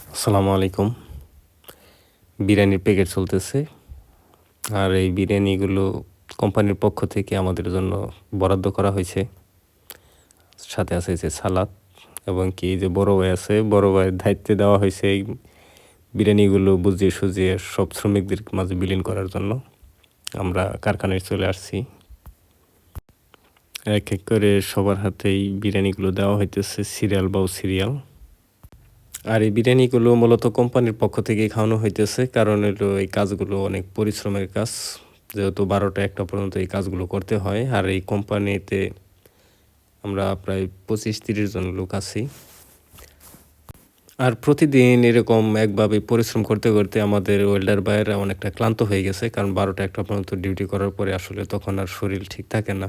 আসসালামু আলাইকুম। বিরিয়ানির প্যাকেট চলতেছে। আর এই বিরিয়ানিগুলো কোম্পানির পক্ষ থেকে আমাদের জন্য বরাদ্দ করা হয়েছে। সাথে আছে যে সালাদ এবং কি যে বড় ভাই আছে, বড় ভাইয়ের দায়িত্বে দেওয়া হয়েছে এই বিরিয়ানিগুলো বুঝিয়ে সুঝিয়ে সব শ্রমিকদের মাঝে বিলীন করার জন্য। আমরা কারখানায় চলে আসছি। এক এক করে সবার হাতেই বিরিয়ানিগুলো দেওয়া হইতেছে সিরিয়াল বাই সিরিয়াল। আর এই বিরিয়ানিগুলো মূলত কোম্পানির পক্ষ থেকেই খাওয়ানো হইতেছে। কারণ হলো এই কাজগুলো অনেক পরিশ্রমের কাজ। যেহেতু ১২টা ১টা পর্যন্ত এই কাজগুলো করতে হয়। আর এই কোম্পানিতে আমরা প্রায় ২৫-৩০ জন লোক আছি। আর প্রতিদিন এরকম একভাবে পরিশ্রম করতে, করতে আমাদের ওয়েল্ডার ভাইয়েরা অনেকটা ক্লান্ত হয়ে গেছে। কারণ ১২টা ১টা পর্যন্ত ডিউটি করার পরে আসলে তখন আর শরীর ঠিক থাকে না।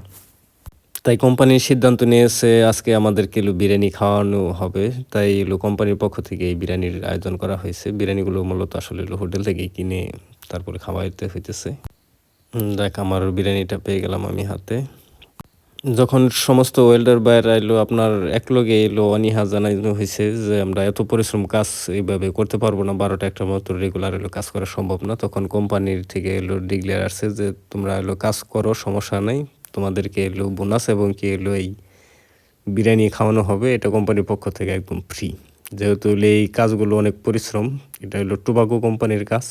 তাই কোম্পানির সিদ্ধান্ত নিয়েছে আজকে আমাদেরকে বিরিয়ানি খাওয়ানো হবে। তাই কোম্পানির পক্ষ থেকে এই বিরিয়ানির আয়োজন করা হয়েছে। বিরিয়ানিগুলো মূলত আসলে হোটেল থেকেই কিনে তারপরে খাওয়াইতে হইতেছে। দেখ আমার বিরিয়ানিটা পেয়ে গেলাম আমি হাতে। যখন সমস্ত ওয়েল্ডার ভাইয়েরা আপনার একলগে অনীহা জানানো হয়েছে যে আমরা এত পরিশ্রম কাজ এইভাবে করতে পারবো না। ১২টা ১টার মতো রেগুলার কাজ করা সম্ভব না। তখন কোম্পানির থেকে ডিক্লেয়ার আসছে যে তোমরা কাজ করো, সমস্যা নাই। তোমাদেরকে বোনাস এবং কি এই বিরিয়ানি খাওয়ানো হবে। এটা কোম্পানির পক্ষ থেকে একদম ফ্রি। যেহেতু এই কাজগুলো অনেক পরিশ্রম। এটা টোবাকো কোম্পানির কাজ।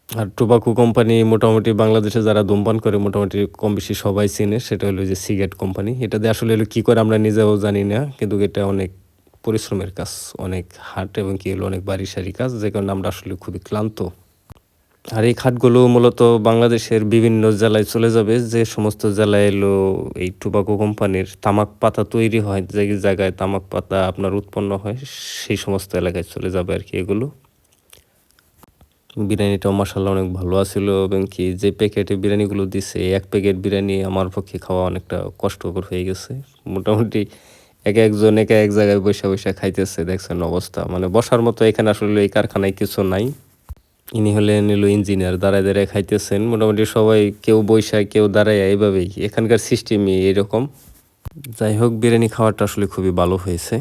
আর টোবাকো কোম্পানি মোটামুটি বাংলাদেশে যারা ধূমপান করে মোটামুটি কম বেশি সবাই চেনে। সেটা হলো যে সিগারেট কোম্পানি। এটা দিয়ে আসলে কী করে আমরা নিজেও জানি না। কিন্তু এটা অনেক পরিশ্রমের কাজ, অনেক হার্ড এবং কি অনেক বাড়ি-সারি কাজ। যে কারণে আমরা আসলে খুবই ক্লান্ত। আর এই খাটগুলো মূলত বাংলাদেশের বিভিন্ন জেলায় চলে যাবে। যে সমস্ত জেলায় এই টোবাকো কোম্পানির তামাক পাতা তৈরি হয়, যে জায়গায় তামাক পাতা আপনার উৎপন্ন হয়, সেই সমস্ত এলাকায় চলে যাবে আর কি এগুলো। বিরিয়ানিটাও মাশাআল্লাহ অনেক ভালো আছিল এবং কি যে প্যাকেটে বিরিয়ানিগুলো দিছে, এক প্যাকেট বিরিয়ানি আমার পক্ষে খাওয়া অনেকটা কষ্টকর হয়ে গেছে। মোটামুটি একেকজন এক জায়গায় বইসা খাইতেছে, দেখছেন অবস্থা। মানে বসার মতো এখানে আসলে এই কারখানায় কিছু নাই। ইনি হলেন ইঞ্জিনিয়ার, দাঁড়ায় খাইতেছেন। মোটামুটি সবাই কেউ বইসা কেউ দাঁড়ায় এইভাবেই। এখানকার সিস্টেমই এরকম। যাই হোক বিরিয়ানি খাওয়াটা আসলে খুবই ভালো হয়েছে।